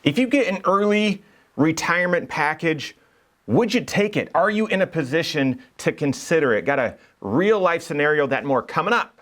If you get an early retirement package, would you take it? Are you in a position to consider it? Got a real life scenario, that and more coming up.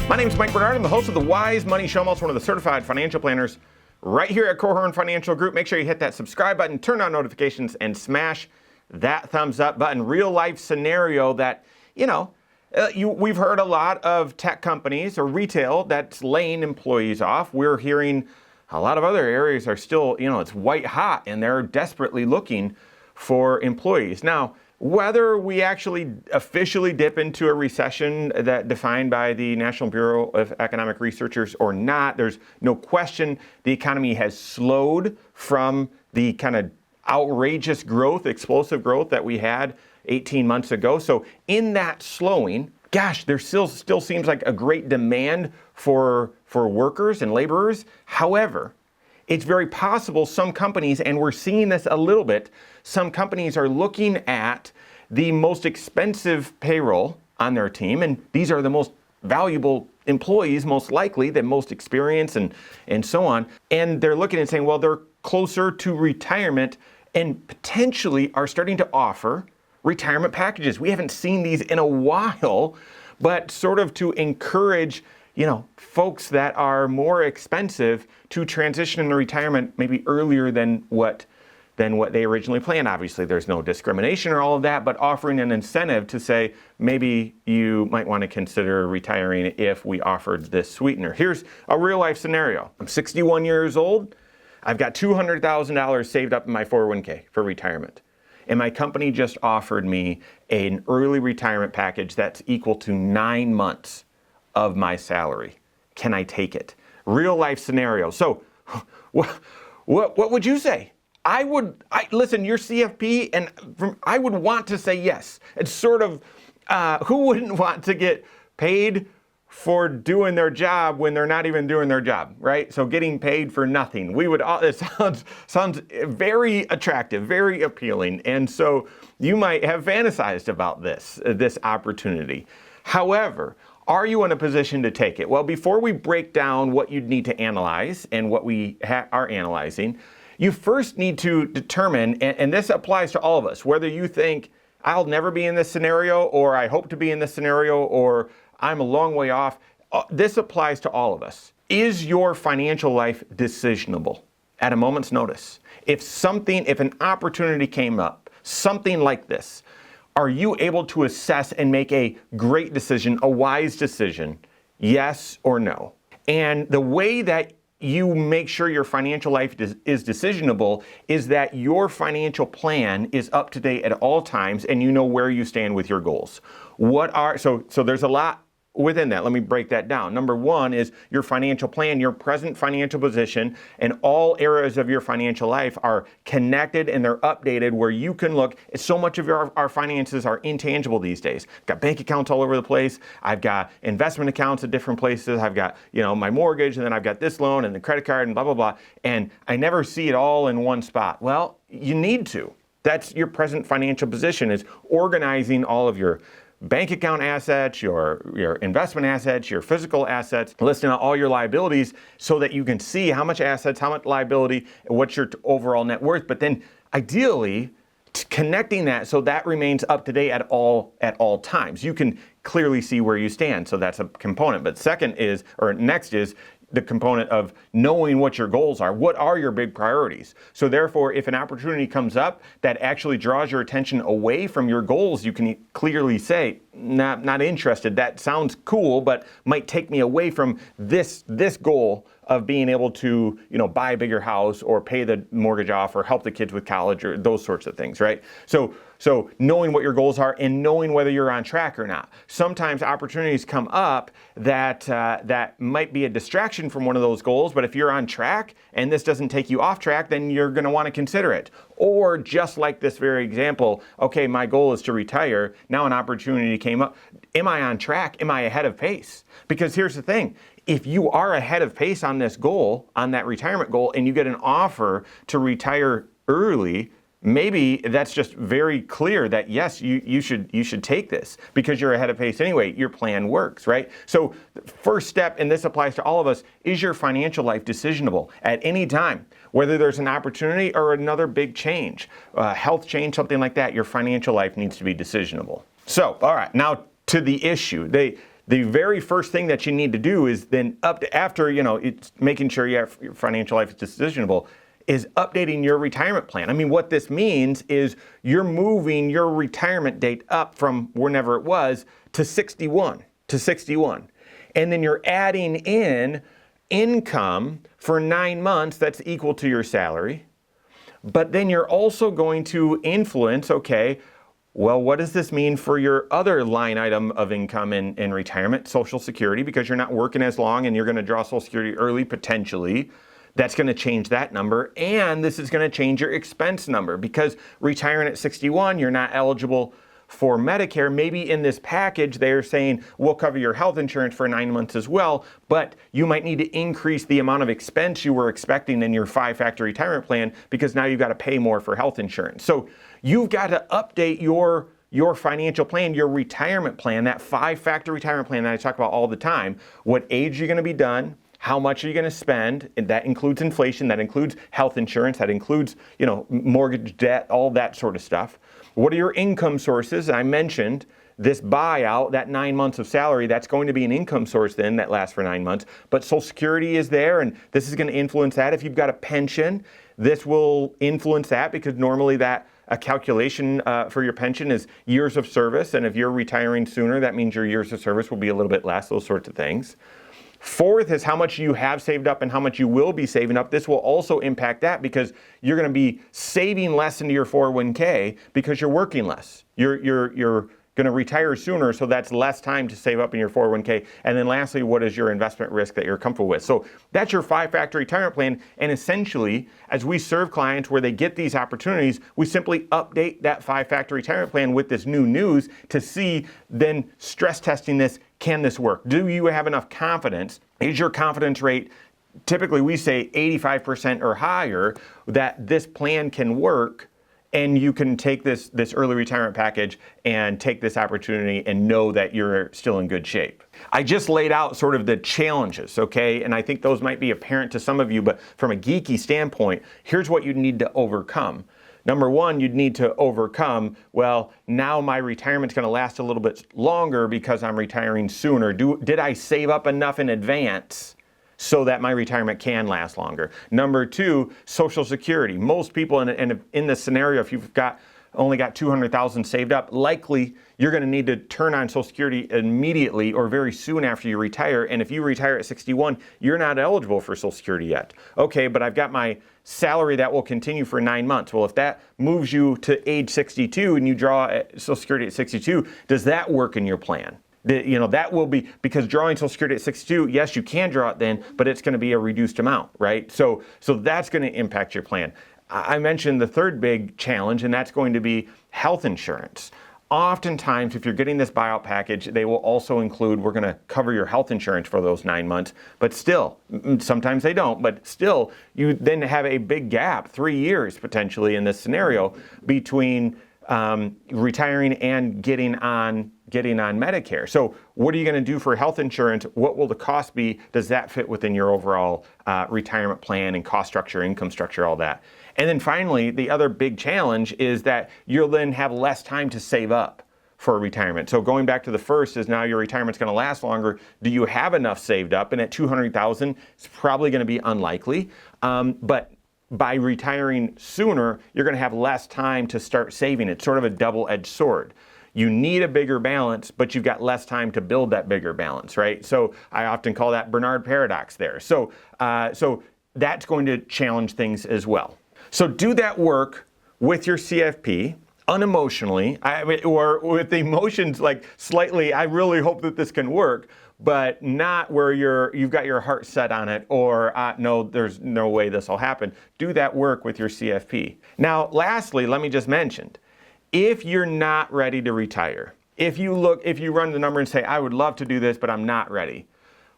My name is Mike Bernard. I'm the host of the Wise Money Show. I'm also one of the certified financial planners right here at Korhorn Financial Group. Make sure you hit that subscribe button, turn on notifications, and smash that thumbs up button. Real life scenario that, we've heard a lot of tech companies or retail that's laying employees off. We're hearing a lot of other areas are still, it's white hot and they're desperately looking for employees. Now, whether we actually officially dip into a recession that defined by the National Bureau of Economic Researchers or not, there's no question the economy has slowed from the kind of outrageous growth, explosive growth that we had 18 months ago. So in that slowing, gosh, there still seems like a great demand for workers and laborers. However, it's very possible some companies, and we're seeing this a little bit, some companies are looking at the most expensive payroll on their team, and these are the most valuable employees, most likely, the most experienced and so on. And they're looking and saying, well, they're closer to retirement and potentially are starting to offer retirement packages. We haven't seen these in a while, but sort of to encourage folks that are more expensive to transition into retirement maybe earlier than what they originally planned. Obviously, there's no discrimination or all of that, but offering an incentive to say, maybe you might want to consider retiring if we offered this sweetener. Here's a real life scenario. I'm 61 years old. I've got $200,000 saved up in my 401k for retirement. And my company just offered me an early retirement package that's equal to 9 months of my salary. Can I take it? Real life scenario. So what would you say? Listen, you're CFP, and I would want to say yes. It's sort of, who wouldn't want to get paid for doing their job when they're not even doing their job, right? So getting paid for nothing. It sounds very attractive, very appealing. And so you might have fantasized about this opportunity. However, are you in a position to take it? Well, before we break down what you'd need to analyze and what we are analyzing, you first need to determine, and this applies to all of us, whether you think I'll never be in this scenario, or I hope to be in this scenario, or I'm a long way off. This applies to all of us. Is your financial life decisionable at a moment's notice? If an opportunity came up, something like this, are you able to assess and make a great decision, a wise decision, yes or no? And the way that you make sure your financial life is decisionable is that your financial plan is up to date at all times and you know where you stand with your goals. So there's a lot within that. Let me break that down. Number one is your financial plan, your present financial position, and all areas of your financial life are connected and they're updated where you can look. So much of our finances are intangible these days. I've got bank accounts all over the place. I've got investment accounts at different places. I've got, my mortgage, and then I've got this loan and the credit card and blah, blah, blah. And I never see it all in one spot. Well, you need to. That's your present financial position, is organizing all of your bank account assets, your investment assets, your physical assets, listing out all your liabilities so that you can see how much assets, how much liability, and what's your overall net worth. But then ideally, connecting that so that remains up to date at all times. You can clearly see where you stand. So that's a component. But next is the component of knowing what your goals are. What are your big priorities? So therefore, if an opportunity comes up that actually draws your attention away from your goals, you can clearly say, not interested. That sounds cool, but might take me away from this goal of being able to, buy a bigger house or pay the mortgage off or help the kids with college or those sorts of things, right? So knowing what your goals are and knowing whether you're on track or not. Sometimes opportunities come up that might be a distraction from one of those goals, but if you're on track and this doesn't take you off track, then you're going to want to consider it. Or just like this very example, okay, my goal is to retire. Now an opportunity came up. Am I on track? Am I ahead of pace? Because here's the thing. If you are ahead of pace on this goal, on that retirement goal, and you get an offer to retire early, maybe that's just very clear that yes, you should take this because you're ahead of pace anyway. Your plan works, right? So the first step, and this applies to all of us, is your financial life decisionable at any time? Whether there's an opportunity or another big change, health change, something like that, your financial life needs to be decisionable. So, all right, now to the issue. The very first thing that you need to do is then after it's making sure your financial life is decisionable, is updating your retirement plan. I mean, what this means is you're moving your retirement date up from whenever it was to 61. And then you're adding in income for 9 months that's equal to your salary. But then you're also going to influence, okay, well, what does this mean for your other line item of income in retirement, Social Security, because you're not working as long and you're going to draw Social Security early potentially. That's going to change that number, and this is going to change your expense number because retiring at 61, you're not eligible for Medicare. Maybe in this package, they're saying we'll cover your health insurance for 9 months as well, but you might need to increase the amount of expense you were expecting in your 5-factor retirement plan because now you've got to pay more for health insurance. So you've got to update your financial plan, your retirement plan, that 5-factor retirement plan that I talk about all the time. What age you're going to be done, how much are you going to spend? And that includes inflation, that includes health insurance, that includes, mortgage debt, all that sort of stuff. What are your income sources? I mentioned this buyout, that 9 months of salary, that's going to be an income source then that lasts for 9 months. But Social Security is there, and this is going to influence that. If you've got a pension, this will influence that because normally a calculation for your pension is years of service. And if you're retiring sooner, that means your years of service will be a little bit less, those sorts of things. Fourth is how much you have saved up and how much you will be saving up. This will also impact that because you're going to be saving less into your 401k because you're working less. You're going to retire sooner, so that's less time to save up in your 401k. And then lastly, what is your investment risk that you're comfortable with? So that's your 5-factor retirement plan. And essentially, as we serve clients where they get these opportunities, we simply update that 5-factor retirement plan with this new news to see, then stress testing this, can this work? Do you have enough confidence? Is your confidence rate, typically we say 85% or higher, that this plan can work and you can take this early retirement package and take this opportunity and know that you're still in good shape. I just laid out sort of the challenges, okay? And I think those might be apparent to some of you, but from a geeky standpoint, here's what you need to overcome. Number one, you'd need to overcome, well, now my retirement's going to last a little bit longer because I'm retiring sooner. Did I save up enough in advance so that my retirement can last longer? Number two, Social Security. Most people in this scenario, if you've only got $200,000 saved up, likely you're going to need to turn on Social Security immediately or very soon after you retire. And if you retire at 61, you're not eligible for Social Security yet. Okay, but I've got my salary that will continue for 9 months. Well, if that moves you to age 62 and you draw Social Security at 62, does that work in your plan? That will be, because drawing Social Security at 62, yes, you can draw it then, but it's going to be a reduced amount, right? So that's going to impact your plan. I mentioned the third big challenge, and that's going to be health insurance. Oftentimes, if you're getting this buyout package, they will also include, we're going to cover your health insurance for those 9 months, but still, sometimes they don't, but still, you then have a big gap, 3 years potentially in this scenario, between retiring and getting on Medicare. So what are you going to do for health insurance? What will the cost be? Does that fit within your overall retirement plan and cost structure, income structure, all that? And then finally, the other big challenge is that you'll then have less time to save up for retirement. So going back to the first is now your retirement's going to last longer. Do you have enough saved up? And at $200,000, it's probably going to be unlikely. But by retiring sooner, you're going to have less time to start saving. It's sort of a double-edged sword. You need a bigger balance, but you've got less time to build that bigger balance, right? So I often call that Bernard paradox there. So that's going to challenge things as well. So do that work with your CFP unemotionally, or with the emotions like slightly, I really hope that this can work, but not where you've got your heart set on it, or no, there's no way this will happen. Do that work with your CFP. Now, lastly, let me just mention, if you're not ready to retire, if you run the number and say, I would love to do this, but I'm not ready,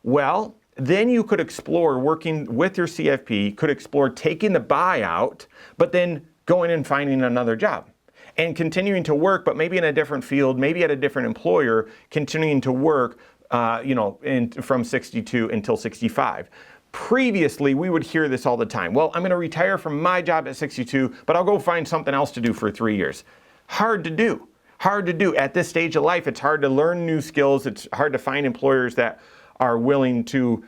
well, then you could explore working with your CFP, could explore taking the buyout, but then going and finding another job and continuing to work, but maybe in a different field, maybe at a different employer, continuing to work, from 62 until 65. Previously, we would hear this all the time. Well, I'm going to retire from my job at 62, but I'll go find something else to do for 3 years. Hard to do. Hard to do. At this stage of life, it's hard to learn new skills. It's hard to find employers that are willing to,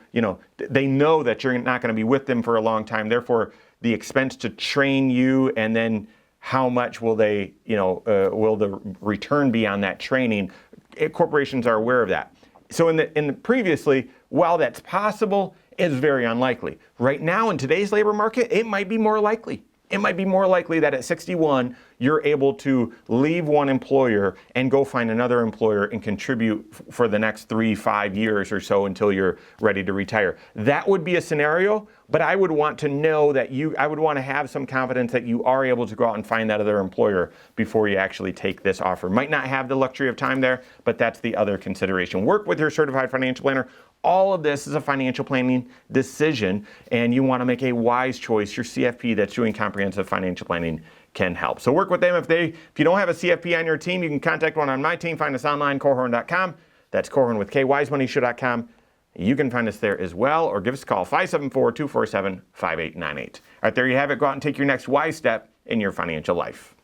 they know that you're not going to be with them for a long time. Therefore, the expense to train you, and then how much will they, will the return be on that training? Corporations are aware of that. So in the previously, while that's possible, it's very unlikely. Right now in today's labor market, it might be more likely. It might be more likely that at 61, you're able to leave one employer and go find another employer and contribute for the next 3-5 years or so until you're ready to retire. That would be a scenario, but I would want to know that I would want to have some confidence that you are able to go out and find that other employer before you actually take this offer. Might not have the luxury of time there, but that's the other consideration. Work with your certified financial planner. All of this is a financial planning decision, and you want to make a wise choice. Your CFP that's doing comprehensive financial planning can help. So work with them. If you don't have a CFP on your team, you can contact one on my team. Find us online, Korhorn.com. That's Korhorn with K, wisemoneyshow.com. You can find us there as well, or give us a call, 574-247-5898. All right, there you have it. Go out and take your next wise step in your financial life.